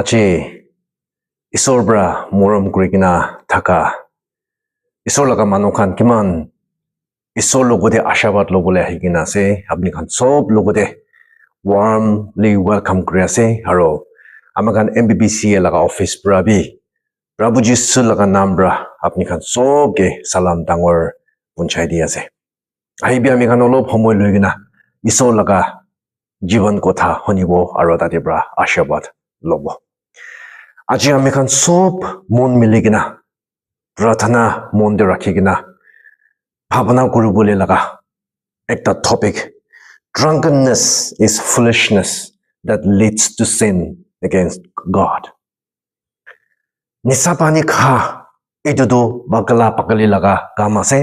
Achi isorbra moram kurigina thaka isor laga manukan kiman isor logode ashabad lobole ahigina ase apni khan sob logode warmly welcome kuri ase aro amakan MBBCA laga office pra bi Prabhu Jisu laga naam bra apni khan sob ke salam dangor punchai di ase ahibi ami khan olop homoy loigina isor laga jiban kotha honibo aro tate bra ashabad lobo Aji ami khan sob mon miligina prathana monde rakhigina bhavana kuribole laga ekta topic drunkenness is foolishness that leads to sin against God Nisa pani kha etu do bagala pakali laga kam ase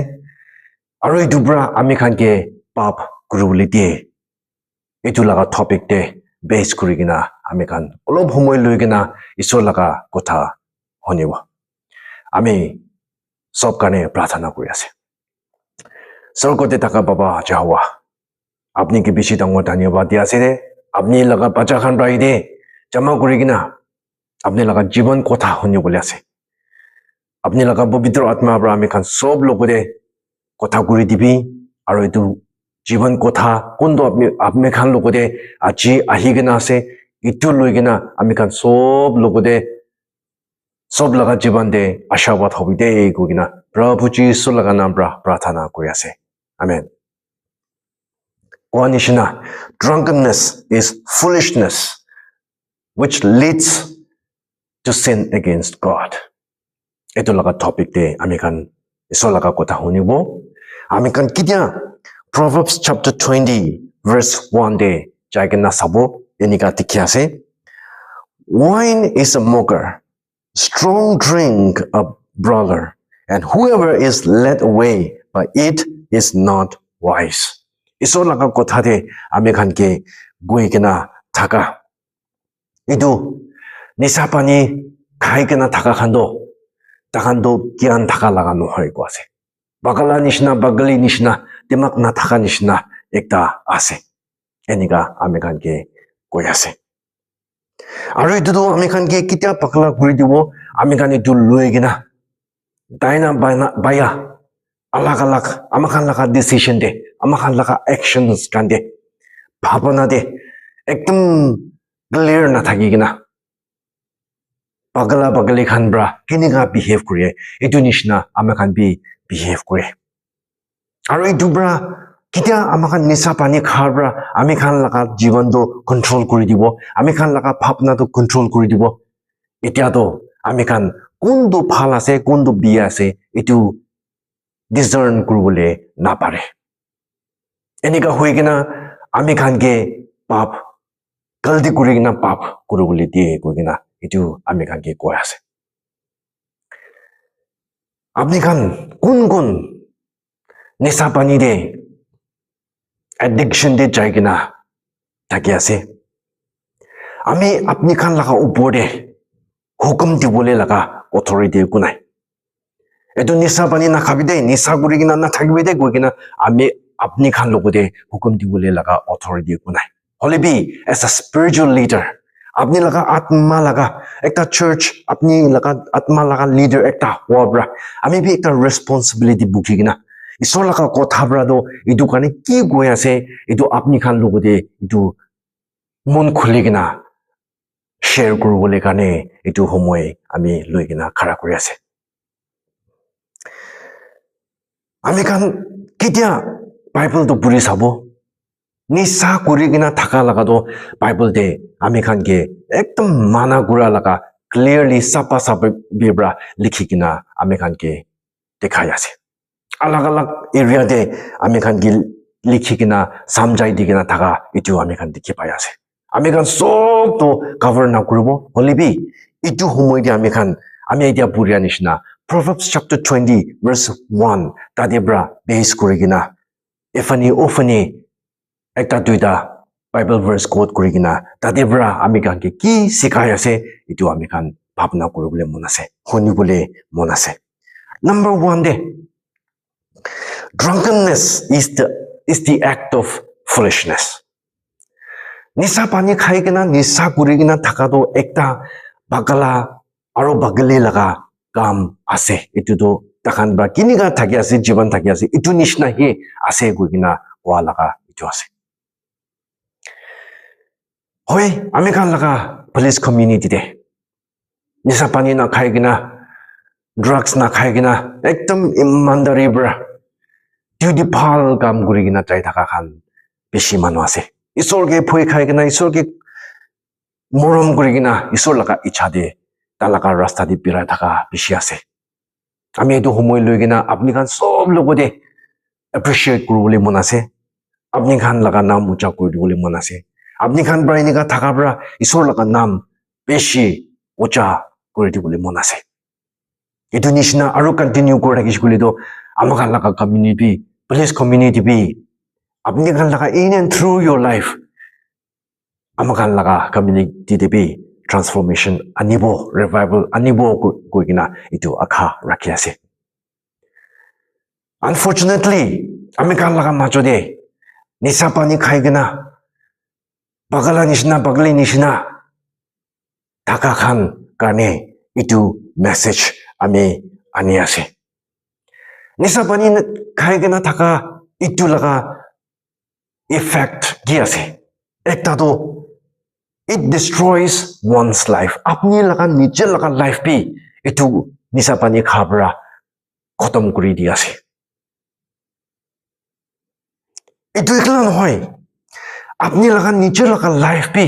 aro etu bra ami khan ke pap kuribole die etu laga topic te base kurigina ami khan olop homoy loigina isor laga kotha honibo ami sob kane prathana kuri ase sorgote taka baba jawa apni ke bishi dangor dhanyabad dia ase de apni laga bacha khan rai de jama kurigina apni laga jiban kotha honibole ase apni laga pavitra atma bra ami khan sob logode kotha kuri dibi aro etu jiban kotha kondo apni khan logode aji ahigina ase itu loigina ami khan sob logode sob laga jiban de ashabad hobide gogina Prabhu Jisu laga naam bra prathana kuri ase amen Wanishina drunkenness is foolishness which leads to sin against God etu laga topic de ami khan isor laga kotha honibo ami khan kidia Proverbs chapter 20 verse 1 de jaigena sabo enika dikhi ase wine is a mocker strong drink a brawler and whoever is led away by it is not wise isor laga kotha de ami khan ke goi kena thaka etu nisa pani khai kena thaka khando takhando gyan thaka laga nohoi ko ase bagala nishna bagali nishna dimak na thaka nishna ekta ase enika ami khan ke koi ase aro etu do ami khan ke kitia pakla kuri dibo ami khan etu loigina daina baya alag alag amakhan laga decision de amakhan laga actions kan de bhavana de ekdom clear na thakigina pagala bagali khan bra kiniga behave kure etu nishna amakhan bi behave kure aro etu bra kitia amakhan nisa pani khar bra ami khan laga jiban do control kuri dibo ami khan laga bhavna do control kuri dibo etia do ami khan kondo bhal ase kondo biya ase etu discern kuribole na pare enika hoigina ami khan ke pap galti kurigina pap kuribole die koigina etu ami khan ke koi ase apni khan kun nisa pani de addiction de jaigina thaki ase ami apni khan laga upor de hukum dibole laga authority kunai etu nisa pani na khabide nisa kurigina na thakibide goigina ami apni khan logode hukum dibole laga authority kunai holebi as a spiritual leader apni laga atma laga ekta church apni laga atma laga leader ekta wabra ami bi ekta responsibility bukigina isor laga kotha bra do etu kane ki goi ase etu apni khan logode etu mon khuligina share kuribole kane etu homoy ami loigina khara kuri ase ami khan kitia bible to puri sabo nisa kurigina thaka laga do bible de ami khan ke ekdom mana gura laga clearly sapa bibra likhigina ami khan ke dekhai ase alag alag area de ami khan ke likhigina samjai digina thaka etu ami khan dikhi pai ase ami khan sob to cover na kuribo holebi etu homoy de ami khan ami etia puria nishna Proverbs chapter 20 verse 1 tadebra base kurigina efani ofani ekta duita Bible verse quote kurigina tadebra ami khan ke ki sikai ase etu ami khan bhavna kuribole mon ase honibole mon ase number 1 de drunkenness is the act of foolishness Nisa pani khai kena nisa kuri kena thaka to ekta bakala aro bagale laga kam ase itu do takhan ba kiniga thaki ase jiban thaki ase itu nishna hi ase guina wa laga itu ase hoi ami khan laga police community de nisa pani na khai gina drugs na khai gina ekdom imandari bra duty phal kam guri gina trai thaka khan beshi manu ase isor ge phoi khai gina isor ge morom guri gina isor laga icha de talaka rasta di pirai thaka beshi ase ami etu homoi loi gina apni khan sob logo de appreciate kurule mon ase apni khan laga naam ucha kurule mon ase apni khan bra inika thaka bra isor laga naam beshi ucha kurule mon ase etu nishna aru continue kora kish kule do amakan laga community police community bi apni khan laga in and through your life amakan laga community de bi transformation anibo revival anibo ko gina itu akha rakhi ase unfortunately amikan laga majo de nisa pani khai gina bagala nishna taka khan karne itu message ami ani ase nisa pani khai gina taka itu laga effect gi ase ekta do it destroys one's life apni laga nije laga life bi itu nisa pani khabra khatam kuri di ase itu ekla nohoi apni laga nije laga life bi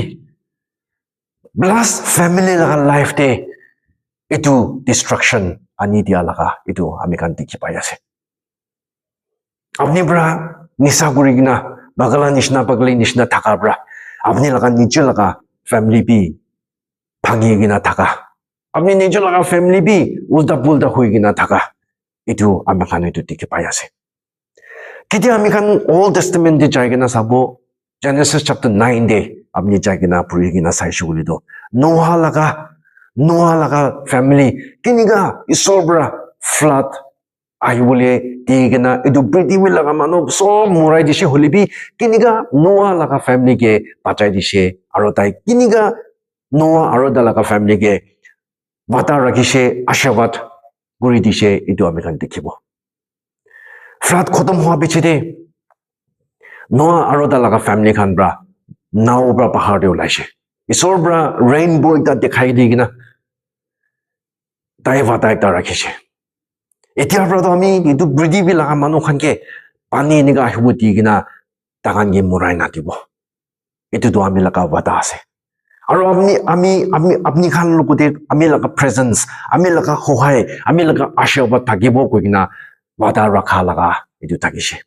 plus family laga life de itu destruction ani dia laga itu ami kan dikhi pai ase apni bra nisa kuri gina bagala nishna thaka bra apni laga nije laga family bi bhangi gina thaka apni nije laga family bi ulta pulta hui gina thaka itu ami kan itu dikhi pai ase ketia ami kan Old Testament de jai gina sabo Genesis chapter 9 de apni jai gina puri gina sai shuli do Noah laga family kiniga isobra flood ayule digena itu prithvi laga mano sob murai dishe holibi kiniga Noah laga family ke bachai dishe aro tai kiniga Noah aro laga family ke bata rakhishe ashawat guri dishe itu ami kan dikhibo flood khotam hua bichide Noah aro laga family khan bra nau bra pahar de ulaise isor bra rainbow ekta dekhai digina tai bata ekta rakhishe etia bra ami itu prithvi laga manu khan ke pani niga hibu digina takan ge murai na dibo itu do ami laga bata ase aro apni khan lokote ami laga presence ami laga hohai ami laga ashirwad thakibo koigina bata rakha laga itu thakise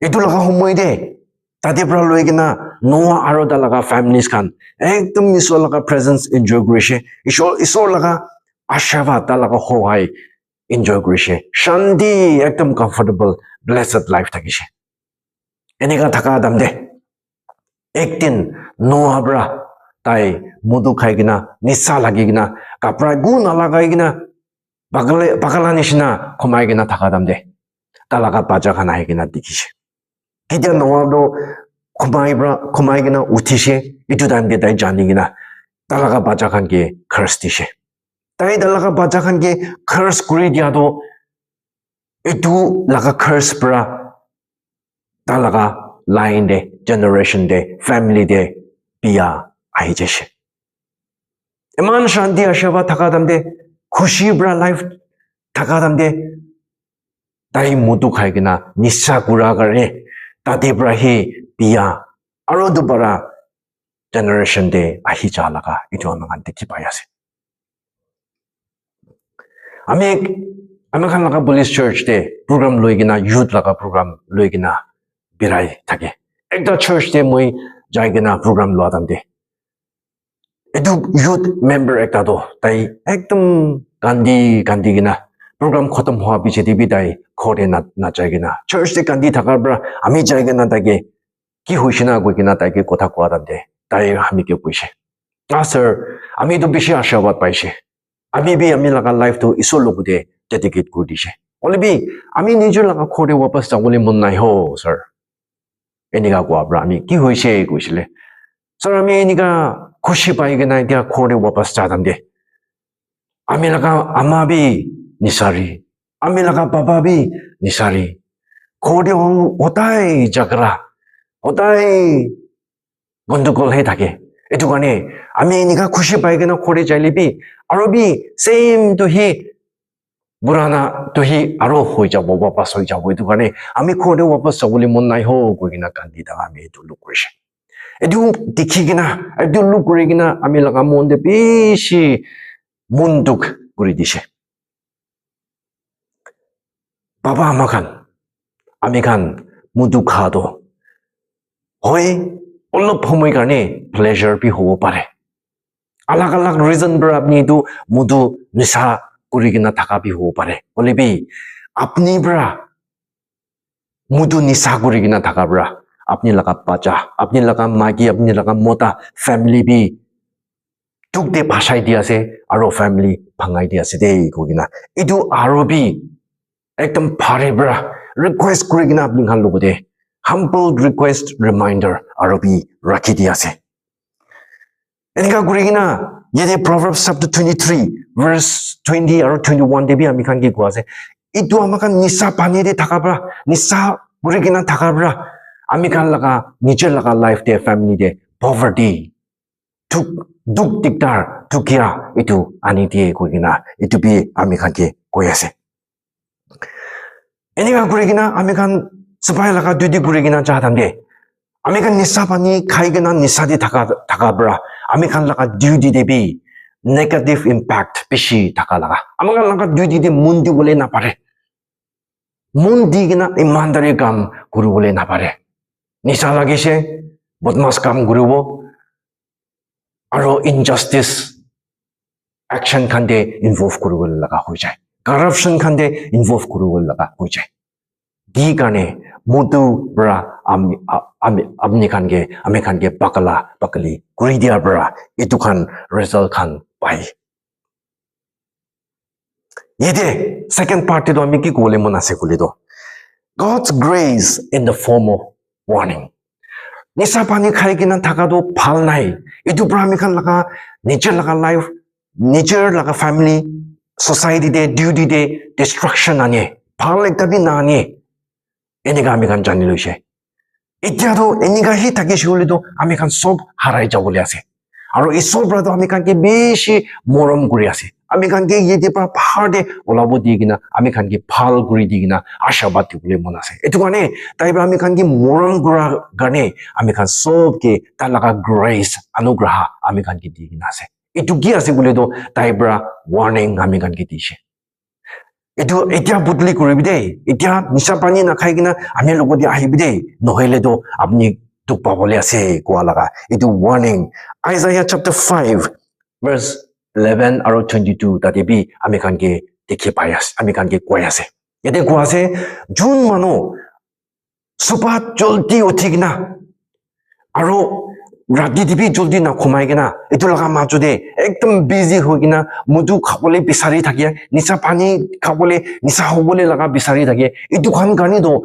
itu laga homoi de tate pra loi gina Noah aro laga families khan ekdom isor laga presence enjoy kurise isor laga ashirwad laga hohai enjoy kurise shanti ekdom comfortable blessed life thakise eneka thaka dam de ekdin Noah bra tai mudu khai gina nisa lagi gina kapra gu na lagai gina bagala nishna khomai gina thaka dam de talaga baja khana hai gina dikhise ketia Noah do khomai gina uthishe itu dam de tai jani gina talaga baja khan ke curse dishe tai talaga baja khan ke curse kuri dia do itu laga curse bra talaga line de generation de family de pia ahi jeshe eman shanti ashava thaka dam de khushi bra life thaka dam de tai mutu khai gina nissa kura gare tate bra hi pia aro dubara generation de ahi cha laga itu amangan dekhi pai ase ami khan laga police church de program loi gina youth laga program loi gina birai thake ekta church de moi jai gina program lo adam de edu youth member ekta do tai ekdom gandhi gina program khatam hua biche de bi tai khore na jai gina church de gandhi thakar bra ami jai gina tage ki hoishina goi gina tai ke kotha kwa adam de tai ami ke koise sir ami to bishi ashawat paise ami laga life to isor lobude dedicate kur dise only bi ami nijor laga khore wapas jabole mon nai ho sir enika kwa bra ami ki hoise koisile sir ami enika खुशी पाएगा ना इधर खोरे वापस जाता दे आमी लगा अम्मा भी निसारी आमी लगा पापा भी निसारी खोरे होता है झगड़ा होता है गंदगोल है थाके इतु गाने आमी इनका खुशी पाएगा ना खोरे चाइले भी और भी सेम तो ही बुराना तो ही आरो हो जाबो वापस हो जाबो इतु गाने आमी खोरे वापस जाबोले मन नाइ हो कोइना कांदी दा आमी इतु लुकुरिसे एदु दिखिगिना एदु लुकुरिगिना आमी लगा मोनदे बेसी मुंदुक गुरी दिसे बाबा आमाखान आमिखान मुदु खादो होय অলপ সময় কাৰণে প্লেজাৰ भी হ'ব পাৰে अलग अलग रीजन पर আপনি তো মুদু নিশা কৰি কিনা থাকা भी হ'ব পাৰে হলে বি আপনি পৰা মুদু নিশা কৰি কিনা থাকা পৰা আপনি লগা বাচ্চা আপনি লগা মাগী আপনি লগা মতা ফ্যামিলি भी টুক দে ভাষাই দি আছে আৰু ফ্যামিলি ভাঙাই দি আছে দেই কইনা ইটো আৰু भी একদম ভাৰে পৰা ৰিকুৱেষ্ট কৰি কিনা আপনি খান লব দে humble request reminder arobi rakhi diya ase enika gurigina yede Proverbs chapter 23 verse 20 or 21 debi ami khan ki ko ase itu amakan nisa pani de thakabra nisa gurigina thakabra ami khan laga niche laga life de family de poverty duk diktar tukia itu ani die gurigina itu bi ami khan ki koi ase enika gurigina ami khan supaya laga dudi gurigina chahatande ami kan nisa pani khaigena nisa di thakabra ami kan laga dudi debi negative impact bishi thaka laga ami kan laga dudi de mundi bole na pare mundi gina imandari kam guru bole na pare nisa lagise bodmas kam gurubo aro injustice action khande involve kurubol laga hoi jai corruption khande involve kurubol laga hoi jai di kane mudu bra amni khange ame khange pakali kuri dia bra itu khan result khan pai yede second part do ami ki kole mon ase kule do God's grace in the form of warning nisa pani khai kina thaka do phal nai itu bra ami khan laga nature laga life nature laga family society de duty de destruction ane phal ekta bi na ane এনিকা আমি খান জানি লৈছে এতিয়াতো এনিকা হি থাকি শিউলিতো আমি খান সব হারাই যাবলৈ আছে আৰু এই সব ৰাতো আমি খানকে বেছি মৰম কৰি আছে আমি খানকে ইয়েদি পৰা পাহাৰ দে ওলাব দি কিনা আমি খানকে ভাল কৰি দি কিনা আশাবাদ দিবলৈ মন আছে এইটো কাৰণে তাইবা আমি খানকে মৰম কৰাৰ কাৰণে আমি খান সবকে তাৰ লগা গ্ৰেছ অনুগ্ৰহ আমি খানকে দি কিনা আছে এইটো কি আছে বুলিতো তাইবা ৱাৰ্নিং আমি খানকে দিছে itu etia budli kuribi dei etia nisa pani na khai kina ami logodi ahibi dei nohele do apni tuk pabole ase kwa laga itu warning Isaiah chapter 5 verse 11 aro 22 tate bi ami kan ke dekhi payas ami kan ke koi ase ede ko ase jun mano supat jolti uthigna aro rati dibi joldi na khumai gina itu laga majude ekdom busy hogina mudu khabole bisari thakia nisa pani khabole nisa hobole laga bisari thakia itu khan gani do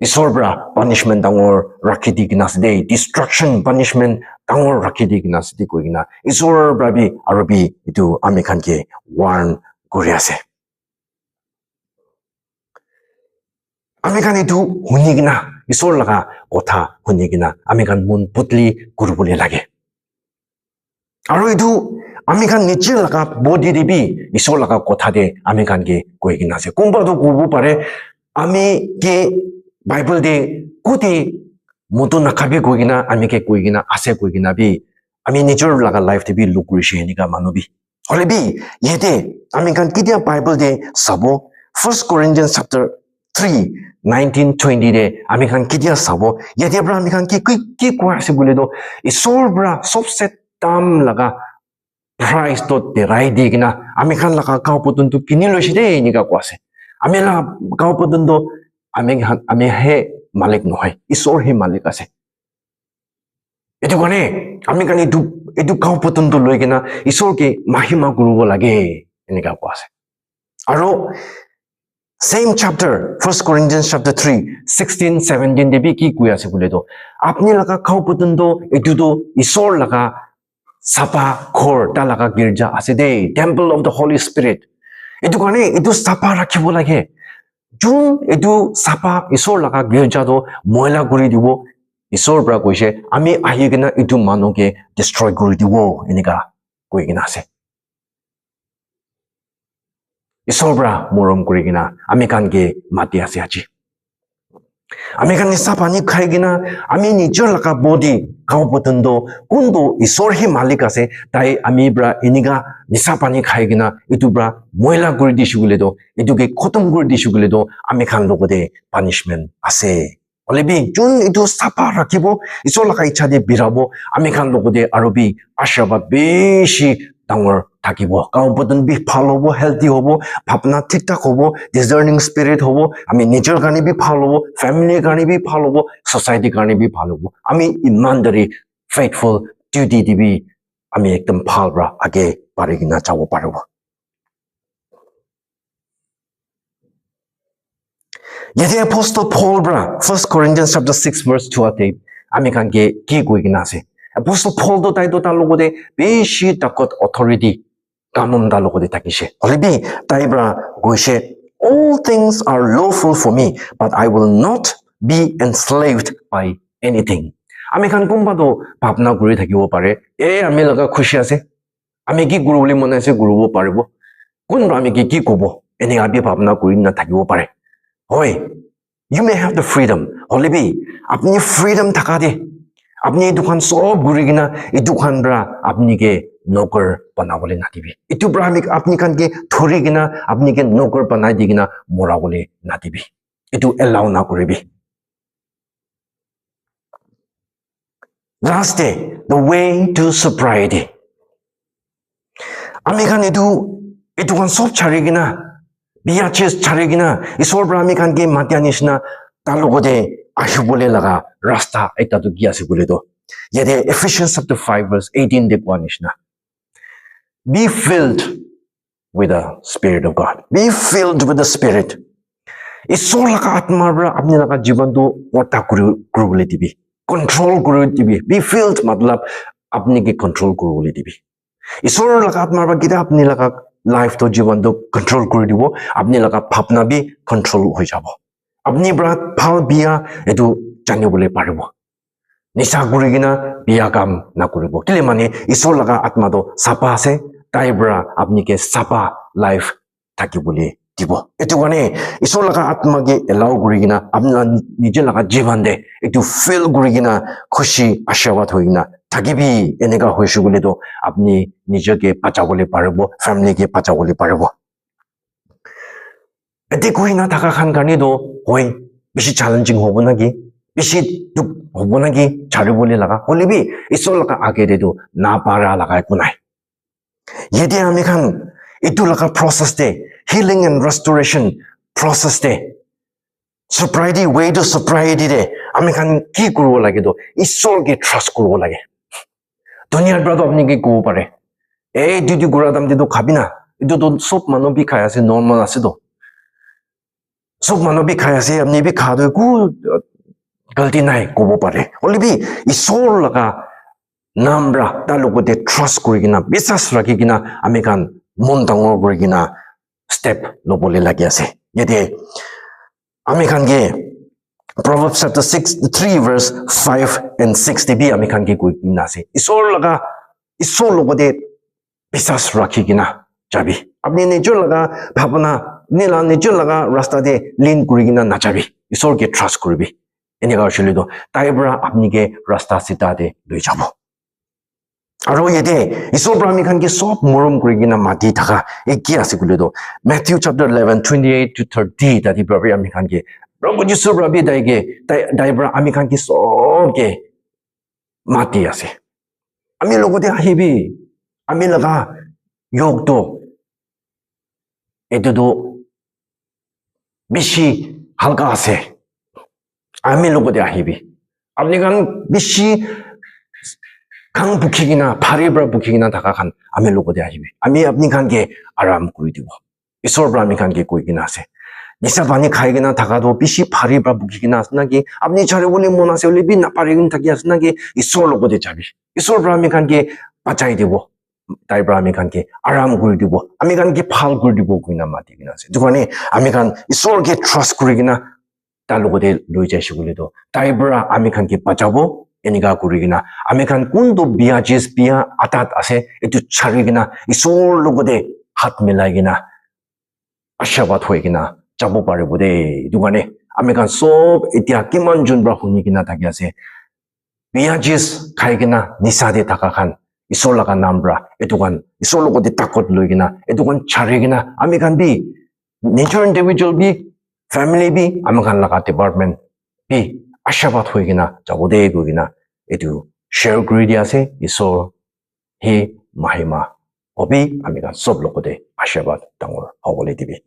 isor bra punishment dangor rakhi digina side destruction punishment dangor rakhi digina side koigina isor bra bi arobi itu ami khan ke warn kori ase ami khan itu hunigina isor laga kotha hunigina ami kan mun putli kurubole lage aro itu ami kan niche laga body debi isor laga kotha de ami kan ke koigina ase kumba do kubu pare ami ke bible de kuti mutu nakabe koigina ami ke koigina ase koigina bi ami nature laga life de bi lukrishe nika manubi hole bi yete ami kan kidia bible de sabo 1 Corinthians chapter 3 1920 de ami khan kidia sabo yete bra ami khan ki kwa ase bole do isor bra sob set tam laga price to de rai di gina ami khan laga kaw putun tu kini loise de ni ka kwa ase ami la kaw putun do ami he malik nohai isor he malik ase etu kone ami khan etu kaw putun to loi gina isor ke mahima gurubo lage ni ka kwa ase aro same chapter 1 Corinthians chapter 3 16 17 de bi ki kuya se bole do apni laga khau putun do etu do isor laga sapa khor talaga girja ase de temple of the Holy Spirit. Itu kane itu sapa rakhibo lage. Jun itu sapa isor laga girja do moila guri dibo. Isor bra koise ami ahigena itu manoke destroy guri dibo enika koigena ase. Isor bra morom kurigina ami kange mati ase aji. Ami kan sapa ni khaigina ami nijor laga body kau botondo kundo isor hi malik ase tai ami bra iniga nisapa ni khaigina itu bra moila guri dishugule do itu ke khotom guri dishugule do ami kan logode punishment ase. Olebi jun itu sapa rakibo isor laga icha de birabo ami kan logode arobi ashirabad beshi dangor থাকিব cow বদন B ভাল হবো healthy হবো ভাবনা ঠিকঠাক হবো ডিজার্নিং spirit হবো আমি নিজের গানে বি ভাল হবো ফ্যামিলির গানে বি ভাল হবো সোসাইটির গানে বি ভাল হবো আমি ইমানদারি ফেইথফুল ডিউটি দিবি আমি একদম ভাল রা আগে পারি কিনা যাব পারবো Yet Apostle Paul bra 1 Corinthians chapter 6 verse 2 আমি কানকে কি কই কিনা আছে Apostle Paul do tai do ta logode beshi takot authority কানুন দা লগতে থাকিছে হলিবি তাইব্রা গৈছে all things are lawful for me but I will not be enslaved by anything আমি খান কোনবাদো ভাবনা কৰি থাকিব পাৰে আমি লগা খুশি আছে আমি কি গুৰু বুলি মনে আছে গুৰুব পাৰিব কোন আমি কি কব এনে আবি ভাবনা কৰি না থাকিব পাৰে হয় you may have the freedom হলিবি আপনি freedom থাকা দে আপনি দুখান সব ঘুরি কিনা এই দুখান ব্রা আপনি কে নকর বানাবলে না দিবি ইটু ব্রা আপনি কান কে ধরি কিনা আপনি কে নকর বানাই দি কিনা মরাবলে না দিবি ইটু এলাও না করিবি Last day, the way to sobriety. আমি কান ইটু কান সব ছাড়ি কিনা বিয়া চেস ছাড়ি কিনা ঈশ্বর ব্রা আমি কান কে মাতিয়া নিচিনা তার লগতে আহিবলে লাগা রাস্তা এটা তো গিয়া আছে বলে তো ইয়াতে Ephesians chapter 5 verse 18 de পোৱা নিচিনা Be filled with the Spirit of God. Be filled with the Spirit. ঈশ্বর লাগা আত্মাৰ পৰা আপনি লাগা জীৱনটো ওটা কৰিবলৈ দিবি কন্ট্ৰোল কৰি দিবি Be filled মতলব আপনি কি কন্ট্ৰোল কৰিবলৈ দিবি ঈশ্বৰ লাগা আত্মাৰ পৰা কিটা আপনি লাগা লাইফটো জীৱনটো কন্ট্ৰোল কৰি দিব আপনি লাগা ভাবনা বি কন্ট্ৰোল হৈ যাব আপনি ব্ৰা ভাল বিয়া এটো জানিবলৈ পাৰিব নিচা কৰি কিনা বিয়া কাম নকৰিব কেলে মানে ঈশ্বৰ লগা আত্মাটো সাপা আছে তাই ব্ৰা আপনিকে সাপা লাইফ থাকিবলৈ দিব এটো মানে ঈশ্বৰ লগা আত্মাকে এলাও কৰি কিনা আপোনাৰ নিজে লগা জীৱন দে এটো ফিল কৰি কিনা খুশি আশীৰ্বাদ হৈ কিনা থাকিবি এনেকা হৈছে বুলি তো আপনি নিজকে বাঁচাবলৈ পাৰিব ফ্যামিলিকে বাঁচাবলৈ পাৰিব এতে কই না থাকা খান কাৰণে তো হয় বেছি চ্যালেঞ্জিং হ'ব নাকি বেছি দুখ হ'ব নাকি ছাড়িবলৈ লাগা হলিবি ঈশ্বৰ লগা আগে তো না পাৰা লাগা একো নাই ইয়াতে আমি খান এইটো লগা প্ৰসেস দে healing and restoration process দে sobriety way to sobriety দে আমি খান কি কৰিব লাগে তো ঈশ্বৰকে ট্ৰাষ্ট কৰিব লাগে দুনিয়াৰ পৰা আপনি কি ক'ব পাৰে এই দুটি গুড়া দাম দিটো খাবি না এইটো তো সব মানুহ বি খাই আছে নৰ্মাল আছে তো সব মানুহ বি খাই আছে আপনি বি খা দো কো গলতি নাই ক'ব পাৰে হলিবি ঈশ্বৰ লগা নামৰা তাৰ লগতে ট্ৰাষ্ট কৰি কিনা বিশ্বাস ৰাখি কিনা আমি কান মন ডাঙৰ কৰি কিনা স্টেপ ল'বলৈ লাগি আছে ইয়াতে আমি কানকে Proverbs chapter 3 verse 5 and 6 bi আমি কানকে কৈ কিনা আছে ঈশ্বৰ লগতে বিশ্বাস ৰাখি কিনা যাবি আপনি নিজৰ লগা ভাবনা নিলা নিজৰ লগা ৰাস্তা দে লিন কৰি কিনা নাযাবি ঈশ্বৰকে ট্ৰাষ্ট কৰিবি এনেকা হৈছিল তো তাইৰ পৰা আপনিকে ৰাস্তা চিধা দে লৈ যাব আৰু ইয়াতে ঈশ্বৰ পৰা আমি কানকে সব মৰম কৰি কিনা মাতি থাকা এই কি আছে বুলি তো Matthew chapter 11 28 to 30 তাতি পৰা আমি কানকে প্ৰভু যীশুৰ পৰা তাই পৰা আমি কানকে সবকে মাতি আছে আমি লগতে আহিবি আমি লগা যোগটো এটো বেছি হালকা আছে আমি লগতে আহিবি আপনি কান বেছি খান বুকি কিনা ভাৰী পৰা বুকি কিনা থাকা খান আমি লগতে আহিবি আমি আপনি কানকে আৰাম কৰি দিব ঈশ্বৰৰ পৰা আমি কানকে কৈ কিনা আছে নিচা পানী খাই কিনা থাকাটো বেছি ভাৰী পৰা বুকি কিনা আছে নাকি আপনি ছাড়িবলৈ মন আছে বুলি বি নাপাৰি কিনা থাকি আছে নাকি ঈশ্বৰৰ লগতে যাবি ঈশ্বৰৰ পৰা আমি কানকে 빠짜이 되고 다이브라 아미간게 아람 굴디고 아미간게 팔 굴디고 그이나 마디기나 세 두간에 아미간 이솔게 트러스트 그리기나 달로고데 로이제시굴리도 다이브라 아미간게 빠짜고 애니가 구리기나 아메간 군도 비아지스 비아 아탓 아세 에투 차리기나 이솔로고데 핫밀라이기나 아샤바트 호이기나 자보바르고데 누가네 아메간 소 이티아 김만준브라 훈이기나 다기아세 비아지스 카이기나 니사데 다카칸 이솔라가 남브라 에투간 이솔로고데 타콧 로이기나 에투간 차리기나 아메간 비 네처 인디비주얼 비 패밀리 비 아메간 라가 디파트먼트 비 아샤바트 호이기나 자보데 고기나 itu share gredia se iso he mahima obi amiga sob lokode ashabat tangor hogole dibi